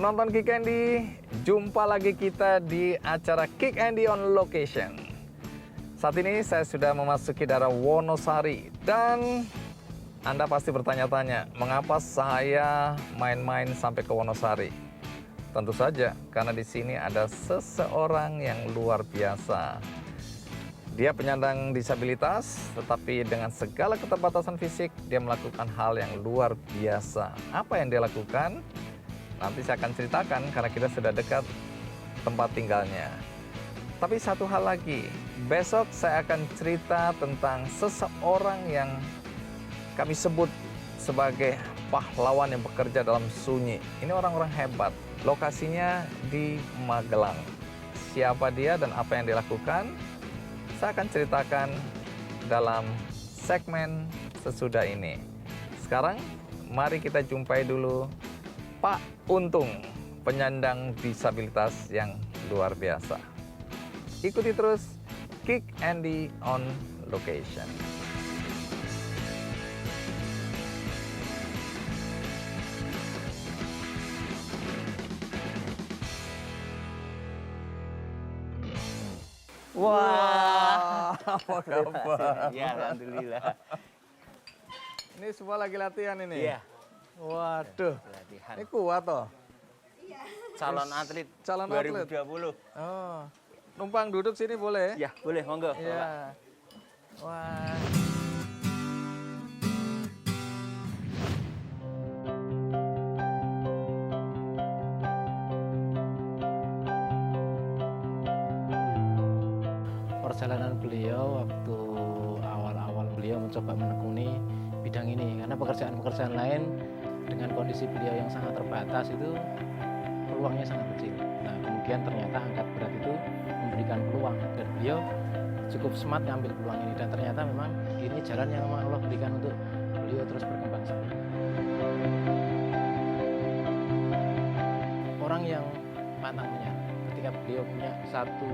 Penonton Kick Andy, jumpa lagi kita di acara Kick Andy on Location. Saat ini saya sudah memasuki daerah Wonosari dan Anda pasti bertanya-tanya, mengapa saya main-main sampai ke Wonosari? Tentu saja karena di sini ada seseorang yang luar biasa. Dia penyandang disabilitas, tetapi dengan segala keterbatasan fisik, dia melakukan hal yang luar biasa. Apa yang dia lakukan? Nanti saya akan ceritakan karena kita sudah dekat tempat tinggalnya. Tapi satu hal lagi, besok saya akan cerita tentang seseorang yang kami sebut sebagai pahlawan yang bekerja dalam sunyi. Ini orang-orang hebat, lokasinya di Magelang. Siapa dia dan apa yang dilakukan? Saya akan ceritakan dalam segmen sesudah ini. Sekarang, mari kita jumpai dulu Pak Untung, penyandang disabilitas yang luar biasa. Ikuti terus Kick Andy on Location. Wah, apa kabar? Ya, alhamdulillah. Ini semua lagi latihan ini? Iya. Waduh, Latihan. ini kuat toh? Calon atlet Calon atlet. 2020. Oh, numpang duduk sini boleh? Ya, boleh, monggo. Iya. Wah. Perjalanan beliau waktu awal-awal beliau mencoba menekuni bidang ini karena pekerjaan-pekerjaan lain dengan kondisi beliau yang sangat terbatas itu peluangnya sangat kecil. Nah, kemudian ternyata angkat berat itu memberikan peluang dan beliau cukup smart ngambil peluang ini dan ternyata memang ini jalan yang memang Allah berikan untuk beliau terus berkembang sampai. Orang yang pantang menyerah ketika beliau punya satu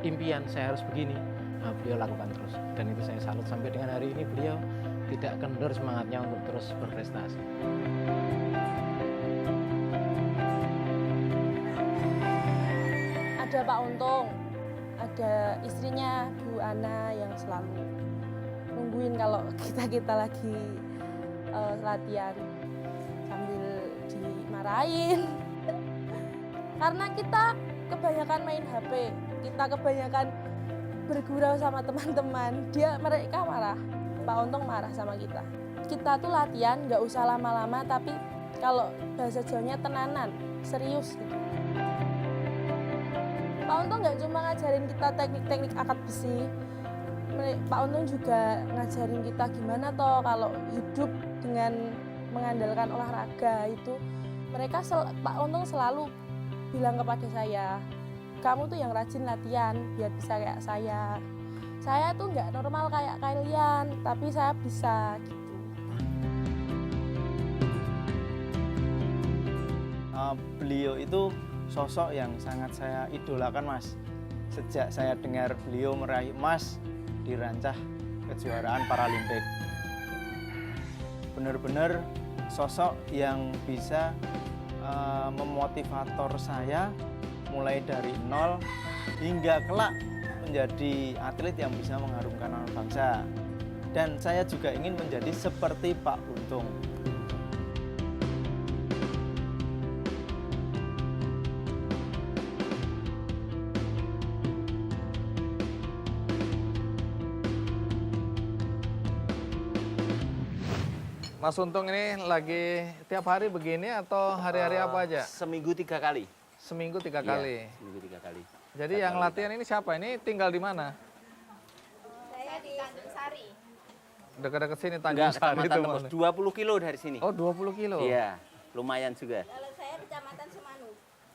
impian saya harus begini, nah beliau lakukan terus dan itu saya salut sampai dengan hari ini beliau tidak kendor semangatnya untuk terus berprestasi. Ada Pak Untung, ada istrinya Bu Ana yang selalu nungguin kalau kita lagi latihan sambil dimarahin. Karena kita kebanyakan main HP, kita kebanyakan bergurau sama teman-teman, mereka marah. Pak Untung marah sama kita. Kita tuh latihan nggak usah lama-lama, tapi kalau bahasa Jawanya tenanan, serius gitu. Pak Untung nggak cuma ngajarin kita teknik-teknik angkat besi, Pak Untung juga ngajarin kita gimana toh kalau hidup dengan mengandalkan olahraga itu. Pak Untung selalu bilang kepada saya, kamu tuh yang rajin latihan biar bisa kayak saya. Saya tuh nggak normal kayak kalian, tapi saya bisa gitu. Beliau itu sosok yang sangat saya idolakan, Mas. Sejak saya dengar beliau meraih emas di rancah kejuaraan Paralimpik. Benar-benar sosok yang bisa memotivator saya mulai dari nol hingga kelak menjadi atlet yang bisa mengharumkan nama bangsa. Dan saya juga ingin menjadi seperti Pak Untung. Mas Untung ini lagi tiap hari begini atau hari-hari apa aja? Seminggu 3 kali. Seminggu 3 Iya, kali. seminggu 3 kali. Jadi yang latihan ini siapa? Ini tinggal di mana? Saya di Tanjung Sari. Dekat-dekat sini Tanjung Enggak, Sari Kecamatan itu Tembus, mana? 20 kilo dari sini. Oh, 20 kilo. Iya, lumayan juga. Kalau saya di Kecamatan Semanu.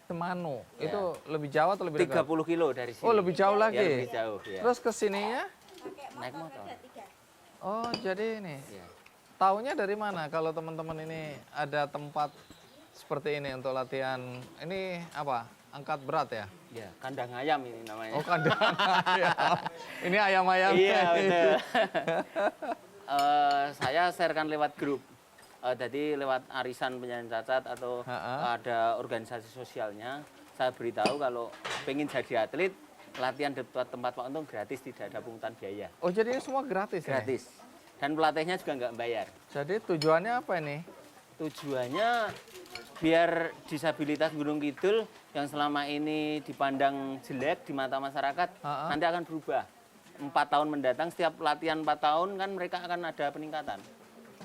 Semanu. Ya. Itu lebih jauh atau lebih dekat? 30 kilo dari sini. Oh, lebih jauh lagi. Ya, lebih jauh, ya. Terus ke sininya? Naik motor. Oh, jadi ini. Iya. Taunya dari mana kalau teman-teman ini ada tempat seperti ini untuk latihan? Ini apa? Angkat berat ya? Ya, kandang ayam ini namanya. Oh, kandang ayam. Ini ayam-ayam. Iya, betul. Saya sharekan lewat grup Jadi lewat arisan penyandang cacat atau ada organisasi sosialnya, saya beritahu kalau pengen jadi atlet, latihan di tempat Pak Untung gratis, tidak ada pungutan biaya. Oh, jadi ini semua gratis ya? Gratis. Dan pelatihnya juga nggak bayar. Jadi tujuannya apa ini? Tujuannya biar disabilitas Gunung Kidul yang selama ini dipandang jelek di mata masyarakat, nanti akan berubah. 4 tahun mendatang, setiap latihan 4 tahun kan mereka akan ada peningkatan.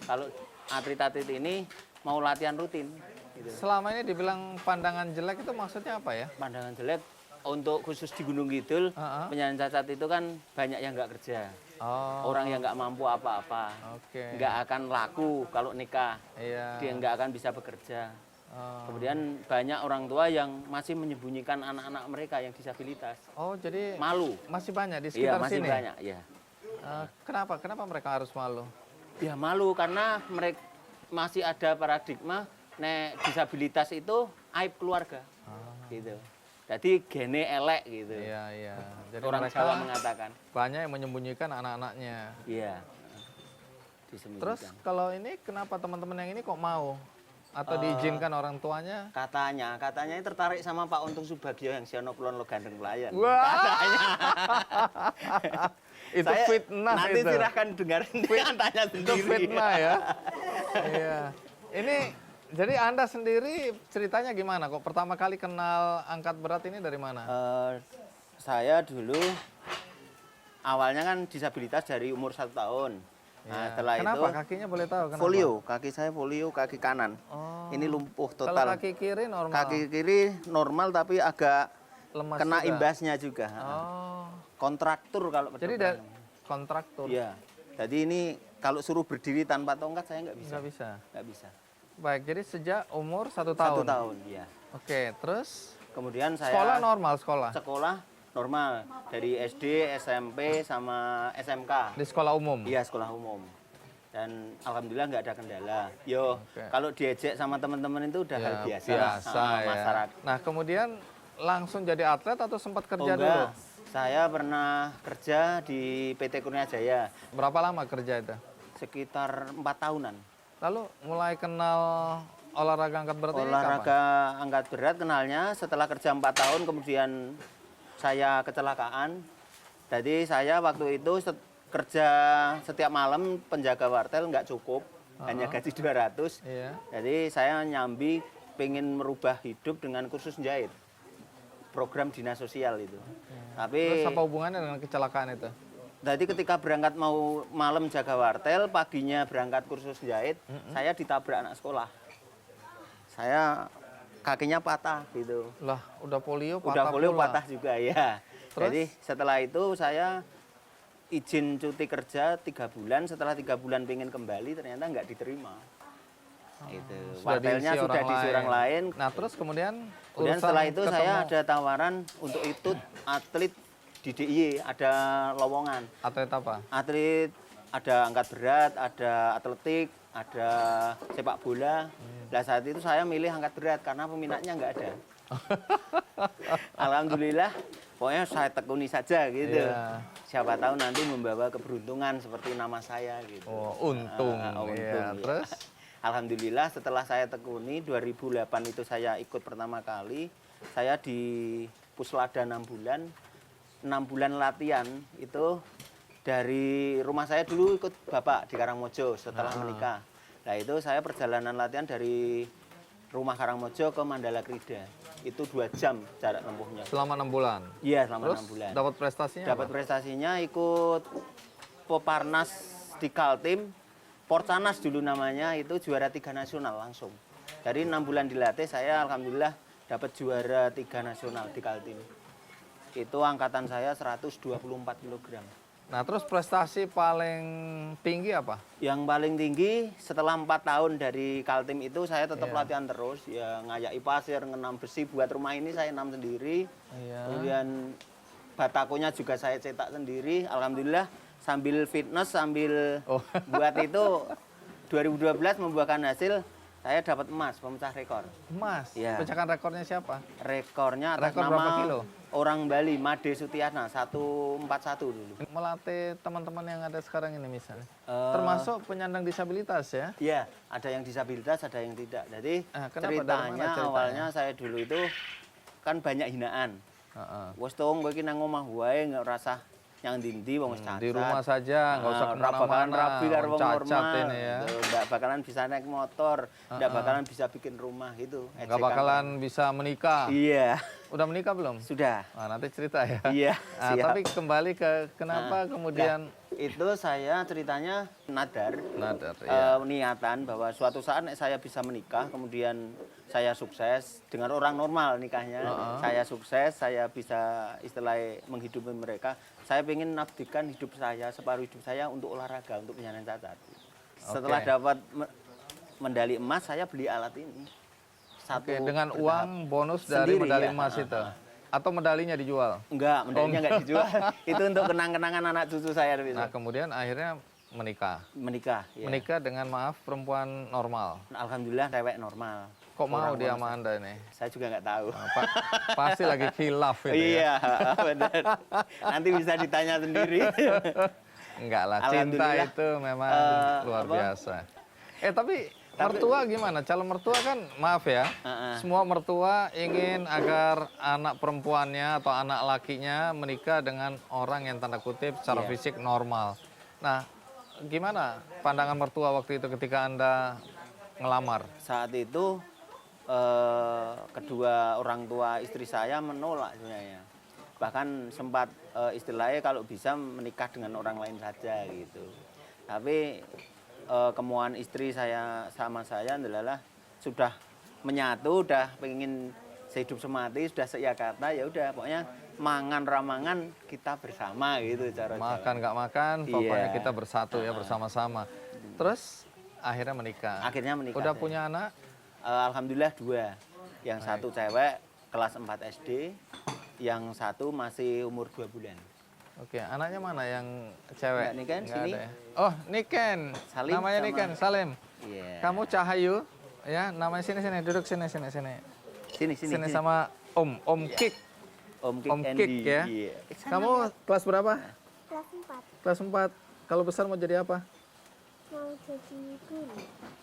Kalau atlet-atlet ini mau latihan rutin. Gitu. Selama ini dibilang pandangan jelek itu maksudnya apa ya? Pandangan jelek untuk khusus di Gunung Kidul, penyandang cacat itu kan banyak yang nggak kerja. Orang yang nggak mampu apa-apa, nggak akan laku kalau nikah, dia nggak akan bisa bekerja. Kemudian banyak orang tua yang masih menyembunyikan anak-anak mereka yang disabilitas. Oh, jadi malu. Masih banyak di Iya, sekitar masih sini? banyak, ya. Kenapa mereka harus malu? Ya malu karena mereka masih ada paradigma nek disabilitas itu aib keluarga. Gitu. Jadi gene elek gitu. Iya. Jadi orang mereka Jawa mengatakan. banyak yang menyembunyikan anak-anaknya. Iya. Disembunyikan. Terus kalau ini kenapa teman-teman yang ini kok mau? Atau diizinkan orang tuanya? Katanya ini tertarik sama Pak Untung Subagio yang Siono Kulon Lo Gandeng Pelayan. Wah. Katanya. Itu Saya fitnah nanti itu. silahkan dengarin dia tanya Itu sendiri. fitnah ya. Iya. Ini jadi Anda sendiri ceritanya gimana kok pertama kali kenal angkat berat ini dari mana? Saya dulu awalnya kan disabilitas dari umur 1 tahun. Nah, setelah Kenapa? itu Kakinya boleh tahu kenapa? polio, kaki saya polio, kaki kanan. Ini lumpuh Kalau total. kaki kiri normal. Kaki kiri normal tapi agak lemas kena juga. imbasnya juga. Kontraktur kalau Jadi kedokteran. kontraktur. Iya. Jadi ini kalau suruh berdiri tanpa tongkat saya nggak bisa. Nggak bisa. Nggak bisa. Baik, jadi sejak umur 1 1 tahun. tahun, ya. Oke, terus Kemudian saya sekolah normal sekolah normal dari SD, SMP sama SMK. di sekolah umum. Iya, sekolah umum. Dan alhamdulillah nggak ada kendala. Yo, kalau diejek sama teman-teman itu udah hal biasa, ya. masyarakat. Nah, kemudian langsung jadi atlet atau sempat kerja dulu? Enggak. Saya pernah kerja di PT Kurnia Jaya Berapa lama kerja itu? sekitar 4 tahunan. Lalu mulai kenal olahraga angkat berat ini kapan? Olahraga angkat berat kenalnya setelah kerja 4 tahun, kemudian saya kecelakaan. Jadi saya waktu itu kerja setiap malam penjaga wartel nggak cukup, hanya gaji 200. Iya. Jadi saya nyambi pengen merubah hidup dengan kursus jahit. Program dinas sosial itu. Tapi Terus apa hubungannya dengan kecelakaan itu? jadi ketika berangkat mau malam jaga wartel, paginya berangkat kursus jahit, saya ditabrak anak sekolah. Saya kakinya patah gitu. Lah, udah polio patah Udah polio pula. patah juga ya. Terus? Jadi setelah itu saya izin cuti kerja 3 bulan. Setelah 3 bulan pengen kembali ternyata nggak diterima. Itu wartelnya diisi sudah diisi orang lain. Nah, terus kemudian Setelah itu saya ketemu ada tawaran untuk ikut atlet di DIY, ada lowongan. atlet apa? Atlet ada angkat berat, ada atletik, ada sepak bola. Nah saat itu saya milih angkat berat karena peminatnya nggak ada. Alhamdulillah, pokoknya saya tekuni saja gitu. Iya. Siapa tahu nanti membawa keberuntungan seperti nama saya gitu. Oh, untung. Untung, Iya, ya. terus Alhamdulillah setelah saya tekuni 2008 itu saya ikut pertama kali. Saya di Puslada 6 bulan. 6 bulan latihan itu dari rumah saya dulu ikut bapak di Karangmojo setelah menikah. Nah itu saya perjalanan latihan dari rumah Karangmojo ke Mandala Krida. Itu 2 jam jarak tempuhnya. selama 6 bulan. Iya selama Terus 6 bulan. dapat prestasinya Dapat apa? prestasinya ikut Peparnas di Kaltim. Porcanas dulu namanya, itu juara 3 nasional langsung. Dari 6 bulan dilatih saya alhamdulillah dapat juara 3 nasional di Kaltim. Itu angkatan saya 124 kg. Nah, terus prestasi paling tinggi apa? Yang paling tinggi setelah 4 tahun dari Kaltim itu saya tetap Iya. latihan terus. Ya ngayai pasir, ngenam besi buat rumah ini saya enam sendiri. Iya. Kemudian batakonya juga saya cetak sendiri. Alhamdulillah sambil fitness, sambil buat itu 2012 membuahkan hasil. Saya dapat emas, pemecah rekor. Emas. Iya. Pecahkan rekornya siapa? Rekornya atas Rekor berapa nama kilo? orang Bali, Made Sutiana, 141 dulu. Melatih teman-teman yang ada sekarang ini misalnya. Eh, Termasuk penyandang disabilitas ya. Iya, ada yang disabilitas, ada yang tidak. Jadi Kenapa? Dari mana ceritanya ceritanya? awalnya saya dulu itu kan banyak hinaan. Heeh. Wes tong kowe iki nang omah wae nggak rasa yang ndi wong wis cacat. Di rumah saja, nggak usah Ora bakalan kemana-mana. rapi karo wong Cacat normal. ini ya. Nggak bakalan bisa naik motor, nggak bakalan bisa bikin rumah gitu. Nggak Ejekan. bakalan bisa menikah. Iya, Udah menikah belum? sudah. Nah, nanti cerita ya. Iya, Nah, siap. tapi kembali ke kenapa kemudian Itu saya ceritanya nadar. nadar ya. Niatan bahwa suatu saat nek saya bisa menikah, kemudian saya sukses dengan orang normal nikahnya, saya sukses, saya bisa istilahnya menghidupi mereka. Saya ingin mengabdikan hidup saya, separuh hidup saya untuk olahraga, untuk penyandang cacat. Setelah dapat medali emas, saya beli alat ini. Oke, dengan bertahap. uang bonus dari Sendiri, medali ya. emas itu. Atau medalinya dijual. Enggak, medalinya enggak dijual. Itu untuk kenang-kenangan anak cucu saya. Nah, kemudian akhirnya menikah. Menikah. Ya. Menikah dengan maaf perempuan normal. Alhamdulillah cewek normal. Kok mau Orang dia normal. sama Anda ini? Saya juga nggak tahu. Nah, pasti lagi khilaf itu ya. Iya, benar. Nanti bisa ditanya sendiri. Enggak lah, cinta Alhamdulillah, itu memang luar apa? biasa. Tapi mertua gimana? Calon mertua kan, maaf ya, semua mertua ingin agar anak perempuannya atau anak lakinya menikah dengan orang yang tanda kutip secara fisik normal. Nah, gimana pandangan mertua waktu itu ketika Anda ngelamar? Saat itu kedua orang tua istri saya menolak sebenarnya. Bahkan sempat istilahnya kalau bisa menikah dengan orang lain saja gitu. Tapi kemauan istri saya sama saya adalah sudah menyatu, udah pengen sehidup semati, sudah seia kata, ya udah pokoknya mangan ramangan kita bersama gitu cara Makan nggak makan, Iya. pokoknya kita bersatu ya bersama-sama. Terus akhirnya menikah. Akhirnya menikah. Udah saya. punya anak? Alhamdulillah 2. Yang satu cewek kelas 4 SD, yang satu masih umur 2 bulan. Oke, anaknya mana yang cewek? Enggak, Niken, Nggak sini. ada ya? Oh, Niken. Salim Namanya sama- Niken, Salim. Iya. Kamu Cahayu, ya, namanya sini duduk sini. Sini. Sama Om Kik. Om Kik Andy. ya. Iya. Kamu kelas berapa? Kelas 4 Kelas 4. Kalau besar mau jadi apa? mau jadi guru.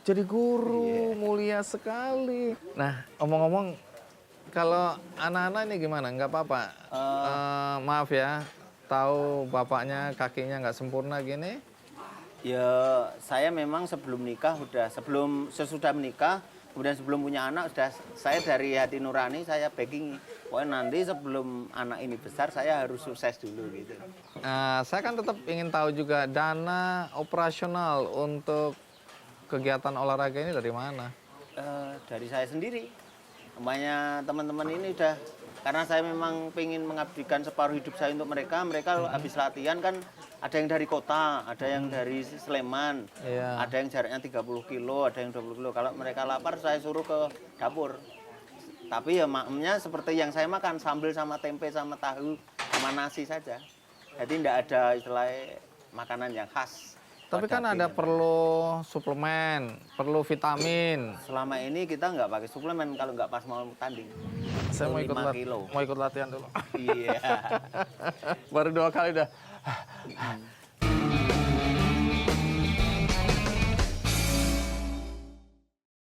Jadi guru, mulia sekali. Nah, omong-omong, kalau anak-anak ini gimana? Nggak apa-apa? Maaf ya, tahu bapaknya kakinya nggak sempurna gini. Ya, saya memang sebelum nikah sesudah menikah, kemudian sebelum punya anak sudah saya dari hati nurani saya begging, pokoknya nanti sebelum anak ini besar saya harus sukses dulu gitu. Saya kan tetap ingin tahu juga dana operasional untuk kegiatan olahraga ini dari mana? Dari saya sendiri. Umpamanya teman-teman ini udah, karena saya memang pengen mengabdikan separuh hidup saya untuk mereka kalau habis latihan kan ada yang dari kota, ada yang dari Sleman, Iya. ada yang jaraknya 30 kilo, ada yang 20 kilo. Kalau mereka lapar saya suruh ke dapur. Tapi ya maemnya seperti yang saya makan, sambal sama tempe sama tahu sama nasi saja. Jadi tidak ada istilah makanan yang khas. Tapi kan ada perlu suplemen, perlu vitamin. Selama ini kita nggak pakai suplemen kalau nggak pas mau tanding. Saya mau 5 kilo. ikut latihan dulu. Iya. Baru 2 kali udah.